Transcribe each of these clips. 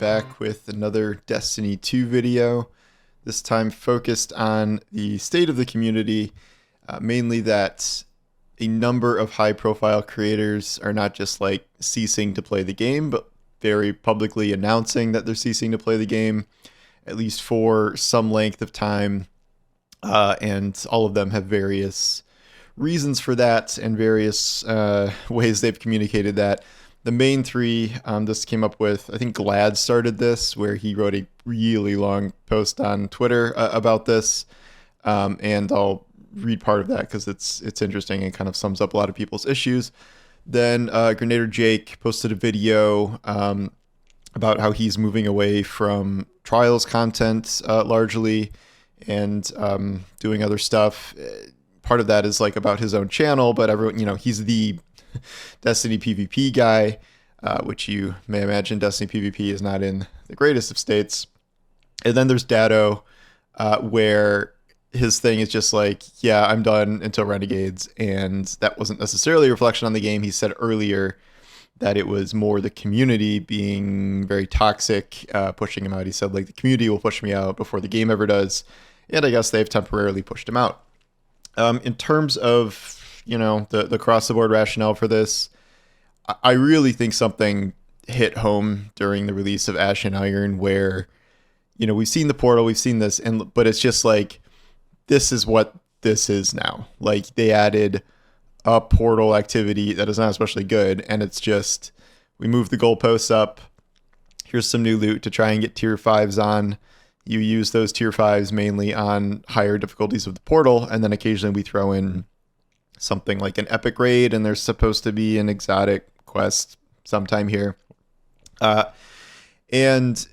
back with another Destiny 2 video, this time focused on the state of the community, mainly that a number of high-profile creators are not just like ceasing to play the game, but very publicly announcing that they're ceasing to play the game, at least for some length of time, and all of them have various reasons for that and various ways they've communicated that. The main three this came up with, I think Glad started this, where he wrote a really long post on Twitter about this, and I'll read part of that because it's interesting and kind of sums up a lot of people's issues. Then Grenadier Jake posted a video about how he's moving away from Trials content largely and doing other stuff. Part of that is like about his own channel, but everyone, he's the Destiny PvP guy, which you may imagine Destiny PvP is not in the greatest of states. And then there's Dado, where his thing is just like, yeah, I'm done until Renegades. And that wasn't necessarily a reflection on the game. He said earlier that it was more the community being very toxic, pushing him out. He said, like, the community will push me out before the game ever does. And I guess they've temporarily pushed him out. In terms of the cross-the-board rationale for this, I really think something hit home during the release of Ash and Iron where, we've seen the portal, we've seen this, but it's just like, this is what this is now. Like, they added a portal activity that is not especially good, and it's just, we move the goalposts up, here's some new loot to try and get tier 5s on. You use those tier 5s mainly on higher difficulties of the portal, and then occasionally we throw in something like an epic raid, and there's supposed to be an exotic quest sometime here. And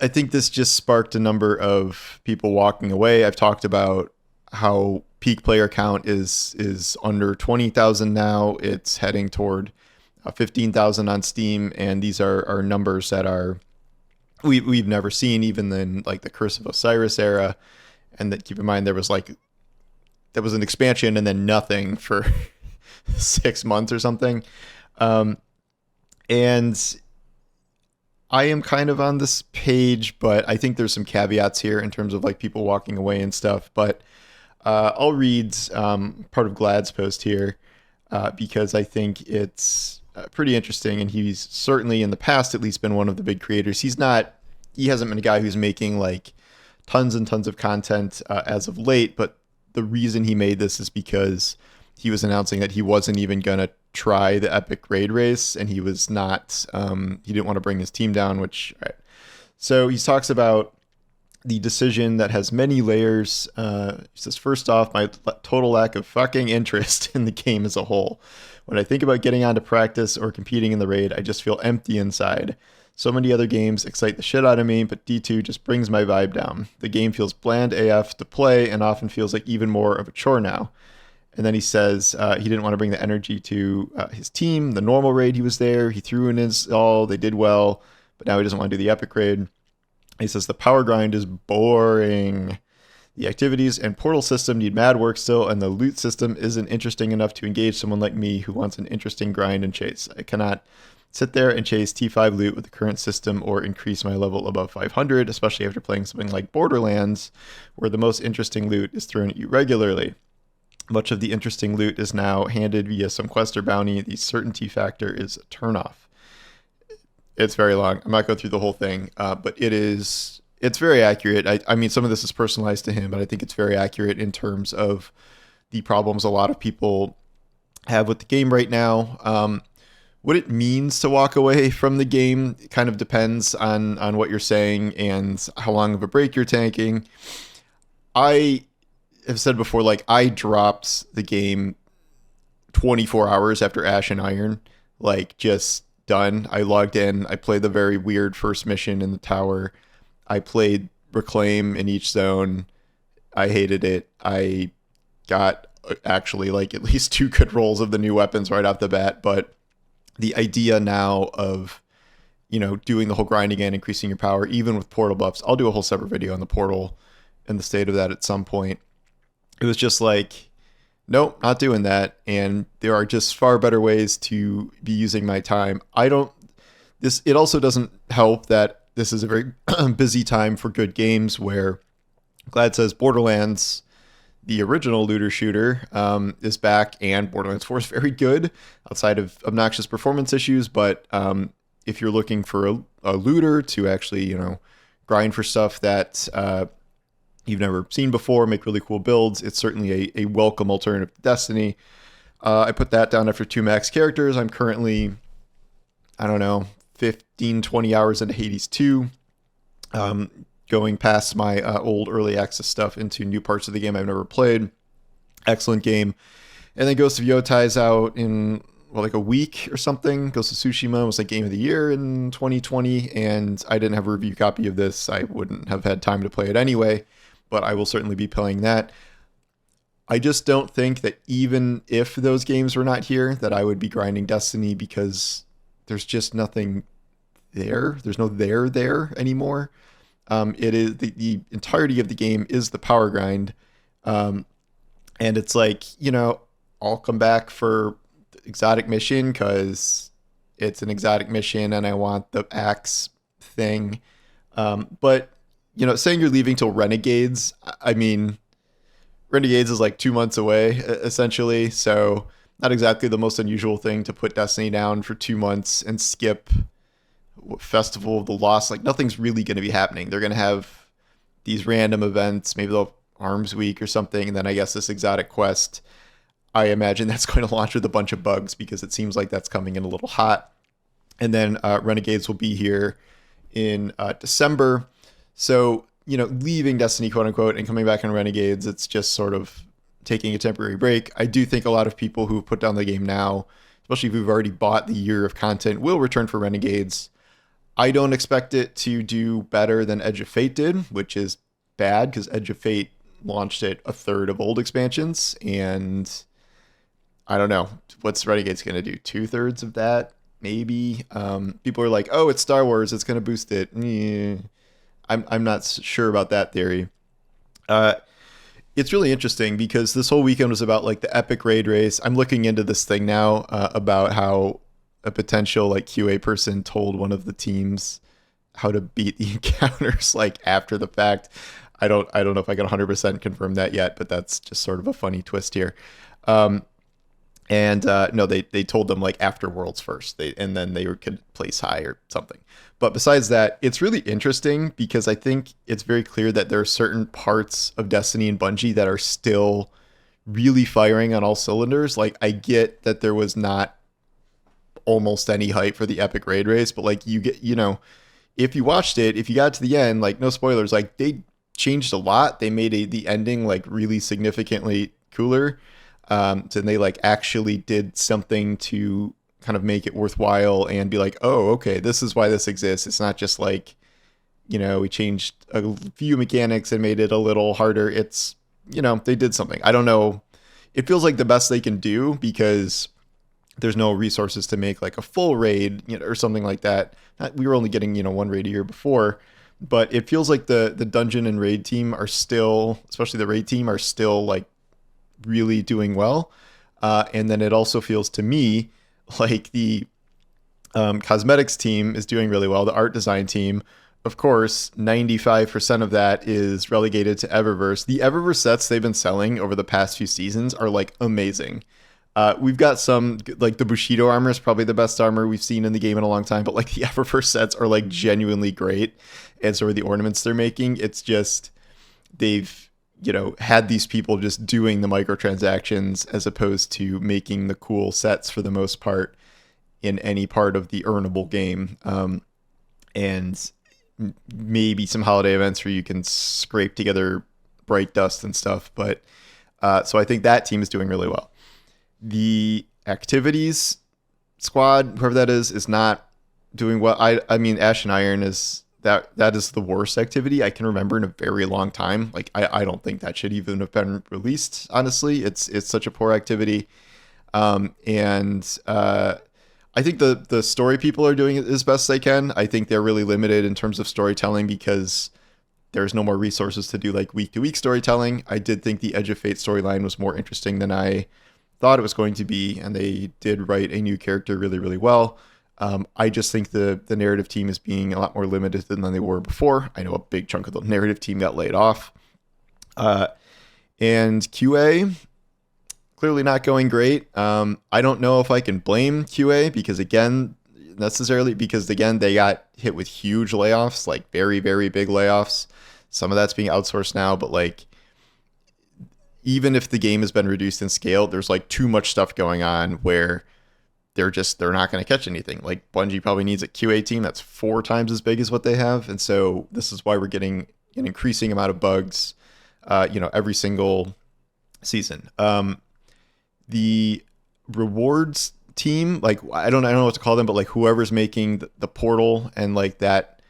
I think this just sparked a number of people walking away. I've talked about how peak player count is under 20,000 now. It's heading toward 15,000 on Steam, and these are numbers that are we've never seen, even in like the Curse of Osiris era. And that, keep in mind, there was an expansion and then nothing for 6 months or something. And I am kind of on this page, but I think there's some caveats here in terms of like people walking away and stuff. But I'll read part of Glad's post here because I think it's pretty interesting. And he's certainly in the past at least been one of the big creators. He hasn't been a guy who's making like tons and tons of content as of late, but the reason he made this is because he was announcing that he wasn't even going to try the epic raid race, and he was not, he didn't want to bring his team down, right. So he talks about the decision that has many layers. He says, first off, my total lack of fucking interest in the game as a whole. When I think about getting on to practice or competing in the raid, I just feel empty inside. So many other games excite the shit out of me, but D2 just brings my vibe down. The game feels bland AF to play and often feels like even more of a chore now. And then he says he didn't want to bring the energy to his team. The normal raid, he was there. He threw in his all. They did well, but now he doesn't want to do the epic raid. He says the power grind is boring. The activities and portal system need mad work still, and the loot system isn't interesting enough to engage someone like me who wants an interesting grind and chase. I cannot sit there and chase T5 loot with the current system or increase my level above 500, especially after playing something like Borderlands, where the most interesting loot is thrown at you regularly. Much of the interesting loot is now handed via some quest or bounty. The certainty factor is a turnoff. It's very long. I'm not going through the whole thing, but it's very accurate. I mean, some of this is personalized to him, but I think it's very accurate in terms of the problems a lot of people have with the game right now. What it means to walk away from the game kind of depends on what you're saying and how long of a break you're taking. I have said before, like, I dropped the game 24 hours after Ash and Iron, like, just done. I logged in, I played the very weird first mission in the tower. I played Reclaim in each zone. I hated it. I got actually like at least 2 good rolls of the new weapons right off the bat, but the idea now of, doing the whole grind again, increasing your power, even with portal buffs. I'll do a whole separate video on the portal and the state of that at some point. It was just like, nope, not doing that. And there are just far better ways to be using my time. This it also doesn't help that this is a very busy time for good games where Glad says Borderlands, the original looter shooter, is back, and Borderlands 4 is very good outside of obnoxious performance issues. But if you're looking for a looter to actually, grind for stuff that you've never seen before, make really cool builds, it's certainly a welcome alternative to Destiny. I put that down after 2 max characters. I'm currently, I don't know, 15, 20 hours into Hades 2. Going past my old early access stuff into new parts of the game I've never played. Excellent game. And then Ghost of Yotai is out in, like a week or something. Ghost of Tsushima was like Game of the Year in 2020, and I didn't have a review copy of this. I wouldn't have had time to play it anyway, but I will certainly be playing that. I just don't think that even if those games were not here, that I would be grinding Destiny, because there's just nothing there. There's no there anymore. It is the entirety of the game is the power grind. And it's like, I'll come back for the exotic mission because it's an exotic mission and I want the axe thing. But, saying you're leaving till Renegades, I mean, Renegades is like 2 months away, essentially. So not exactly the most unusual thing to put Destiny down for 2 months and skip Festival of the Lost. Like, nothing's really going to be happening. They're going to have these random events, maybe they'll Arms Week or something, and then I guess this exotic quest, I imagine that's going to launch with a bunch of bugs, because it seems like that's coming in a little hot. And then Renegades will be here in December. So, leaving Destiny, quote unquote, and coming back on Renegades, it's just sort of taking a temporary break. I do think a lot of people who put down the game now, especially if you've already bought the year of content, will return for Renegades. I don't expect it to do better than Edge of Fate did, which is bad because Edge of Fate launched at a third of old expansions, and I don't know what's Renegades going to do. 2/3 of that, maybe. People are like, "Oh, it's Star Wars; it's going to boost it." I'm not sure about that theory. It's really interesting because this whole weekend was about like the epic raid race. I'm looking into this thing now about how a potential like QA person told one of the teams how to beat the encounters like after the fact. I don't know if I can 100% confirm that yet, but that's just sort of a funny twist here. No, they told them like after Worlds first, and then they could place high or something. But besides that, it's really interesting because I think it's very clear that there are certain parts of Destiny and Bungie that are still really firing on all cylinders. Like, I get that there was not almost any hype for the epic raid race, but like, you get, if you watched it, if you got to the end, like, no spoilers, like, they changed a lot. They made the ending like really significantly cooler. And they like actually did something to kind of make it worthwhile and be like, oh, okay, this is why this exists. It's not just like, we changed a few mechanics and made it a little harder. It's, they did something. I don't know. It feels like the best they can do because there's no resources to make like a full raid, or something like that. We were only getting, one raid a year before, but it feels like the dungeon and raid team are still, especially the raid team, are still like really doing well. And then it also feels to me like the cosmetics team is doing really well. The art design team, of course, 95% of that is relegated to Eververse. The Eververse sets they've been selling over the past few seasons are like amazing. We've got some, like the Bushido armor is probably the best armor we've seen in the game in a long time, but like the Eververse sets are like genuinely great. And so are the ornaments they're making. It's just, they've, had these people just doing the microtransactions as opposed to making the cool sets for the most part in any part of the earnable game. And maybe some holiday events where you can scrape together bright dust and stuff. But so I think that team is doing really well. The activities squad, whoever that is not doing well. I mean, Ash and Iron is that is the worst activity I can remember in a very long time. Like, I don't think that should even have been released, honestly. It's such a poor activity. I think the story people are doing it as best they can. I think they're really limited in terms of storytelling because there's no more resources to do like week-to-week storytelling. I did think the Edge of Fate storyline was more interesting than I thought it was going to be, and they did write a new character really, really well. I just think the narrative team is being a lot more limited than they were before. I know a big chunk of the narrative team got laid off. And QA, clearly not going great. I don't know if I can blame QA because they got hit with huge layoffs, like very, very big layoffs. Some of that's being outsourced now, but like even if the game has been reduced in scale, there's like too much stuff going on where they're not going to catch anything. Like Bungie probably needs a QA team that's 4 times as big as what they have, and so this is why we're getting an increasing amount of bugs, every single season. The rewards team, like I don't know what to call them, but like whoever's making the portal and like that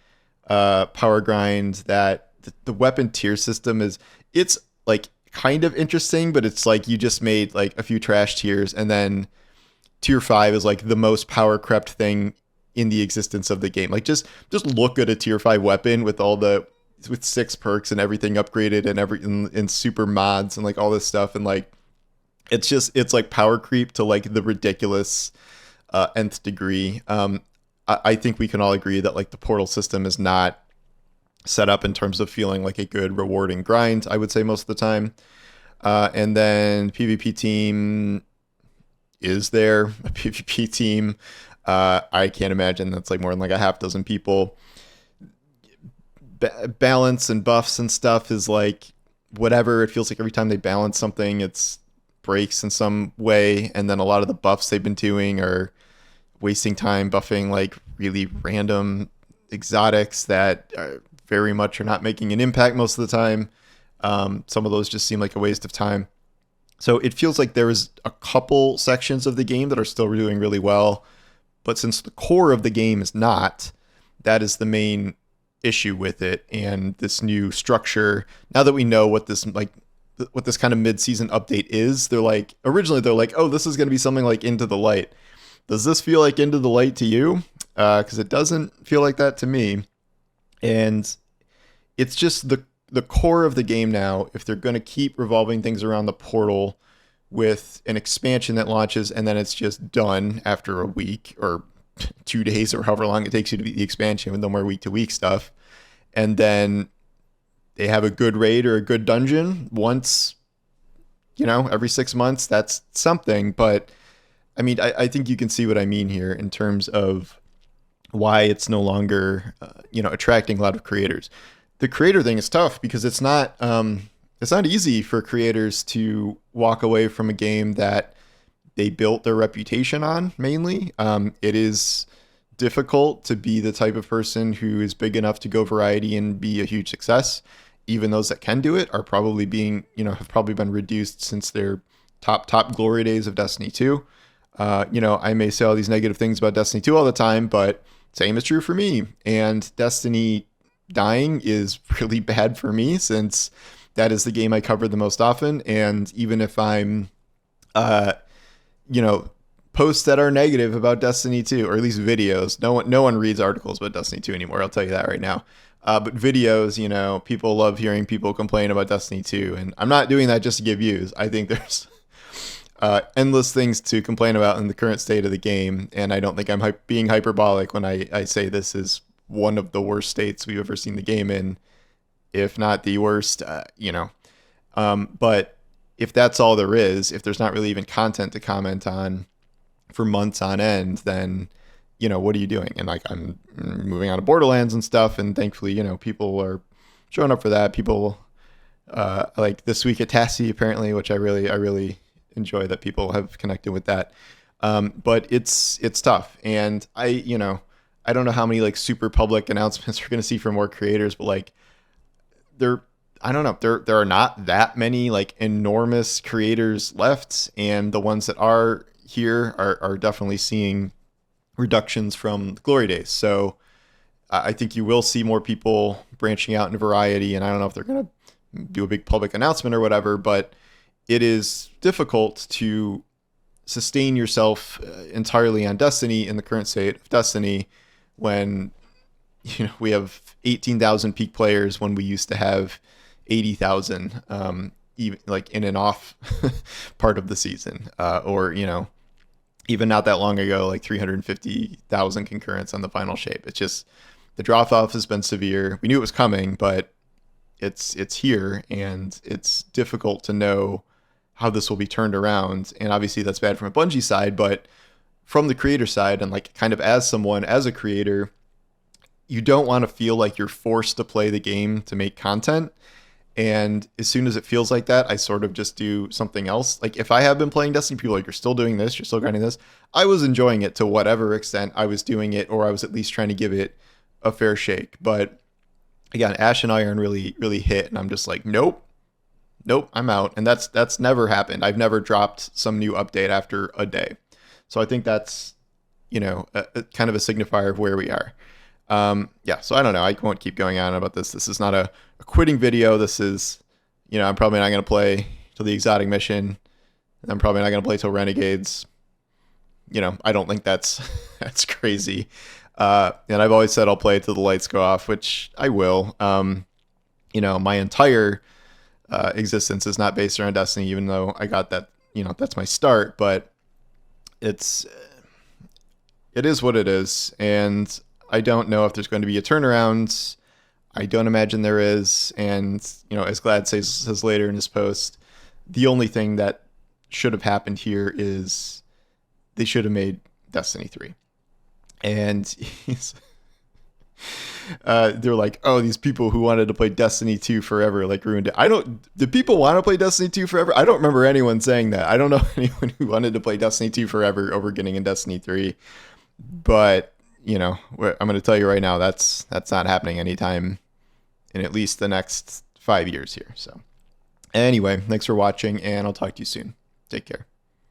power grind, that the weapon tier system it's like kind of interesting, but it's like you just made like a few trash tiers and then tier 5 is like the most power crept thing in the existence of the game. Like just look at a tier 5 weapon with with 6 perks and everything upgraded and in super mods and like all this stuff, and like it's like power creep to like the ridiculous nth degree. I think we can all agree that like the portal system is not set up in terms of feeling like a good rewarding grind, I would say most of the time. And then PvP team, is there a PvP team? I can't imagine that's like more than like a half dozen people. Balance and buffs and stuff is like whatever. It feels like every time they balance something, it's breaks in some way, and then a lot of the buffs they've been doing are wasting time buffing like really random exotics that very much are not making an impact most of the time. Some of those just seem like a waste of time. So it feels like there is a couple sections of the game that are still doing really well, but since the core of the game is not, that is the main issue with it. And this new structure, now that we know what this kind of mid-season update is, originally they're like, oh, this is going to be something like Into the Light. Does this feel like Into the Light to you? Because it doesn't feel like that to me. And it's just the core of the game now. If they're going to keep revolving things around the portal with an expansion that launches and then it's just done after a week or 2 days or however long it takes you to beat the expansion with no more week-to-week stuff, and then they have a good raid or a good dungeon once, every 6 months, that's something. But I mean, I think you can see what I mean here in terms of why it's no longer, attracting a lot of creators. The creator thing is tough because it's not easy for creators to walk away from a game that they built their reputation on mainly. It is difficult to be the type of person who is big enough to go variety and be a huge success. Even those that can do it are probably have probably been reduced since their top glory days of Destiny 2. I may say all these negative things about Destiny 2 all the time, but same is true for me. And Destiny dying is really bad for me since that is the game I cover the most often. And even if I'm, posts that are negative about Destiny 2, or at least videos, no one reads articles about Destiny 2 anymore. I'll tell you that right now. But videos, people love hearing people complain about Destiny 2. And I'm not doing that just to give views. I think there's endless things to complain about in the current state of the game. And I don't think I'm being hyperbolic when I say this is one of the worst states we've ever seen the game in, if not the worst, But if that's all there is, if there's not really even content to comment on for months on end, then, what are you doing? And like, I'm moving on to Borderlands and stuff. And thankfully, people are showing up for that. People, like this week at Tassie, apparently, which I really enjoy that people have connected with that. But it's tough. And I don't know how many like super public announcements we're going to see from more creators, but like I don't know, there are not that many like enormous creators left. And the ones that are here are definitely seeing reductions from the glory days. So I think you will see more people branching out into variety. And I don't know if they're going to do a big public announcement or whatever, but it is difficult to sustain yourself entirely on Destiny in the current state of Destiny when we have 18,000 peak players when we used to have 80,000 even like in and off part of the season, or even not that long ago, like 350,000 concurrents on the final shape. It's just the drop off has been severe. We knew it was coming, but it's here, and it's difficult to know how this will be turned around. And obviously that's bad from a Bungie side, but from the creator side, and like kind of as someone, as a creator, you don't want to feel like you're forced to play the game to make content. And as soon as it feels like that, I sort of just do something else. Like if I have been playing Destiny, people are like, you're still doing this, you're still grinding this. I was enjoying it to whatever extent I was doing it, or I was at least trying to give it a fair shake. But again, Ash and Iron really, really hit, and I'm just like, nope, I'm out. And that's never happened. I've never dropped some new update after a day. So I think that's, a kind of a signifier of where we are. Yeah, so I don't know. I won't keep going on about this. This is not a quitting video. This is, I'm probably not going to play till the exotic mission. And I'm probably not going to play till Renegades. I don't think that's that's crazy. And I've always said I'll play till the lights go off, which I will. My entire existence is not based around Destiny, even though I got that, that's my start. But it is what it is. And I don't know if there's going to be a turnaround. I don't imagine there is. And, as Glad says later in his post, the only thing that should have happened here is they should have made Destiny 3. And they're like, oh, these people who wanted to play Destiny 2 forever, like, ruined it. Do people want to play Destiny 2 forever? I don't remember anyone saying that. I don't know anyone who wanted to play Destiny 2 forever over getting in Destiny 3. But, I'm going to tell you right now, that's not happening anytime in at least the next 5 years here. So anyway, thanks for watching, and I'll talk to you soon. Take care.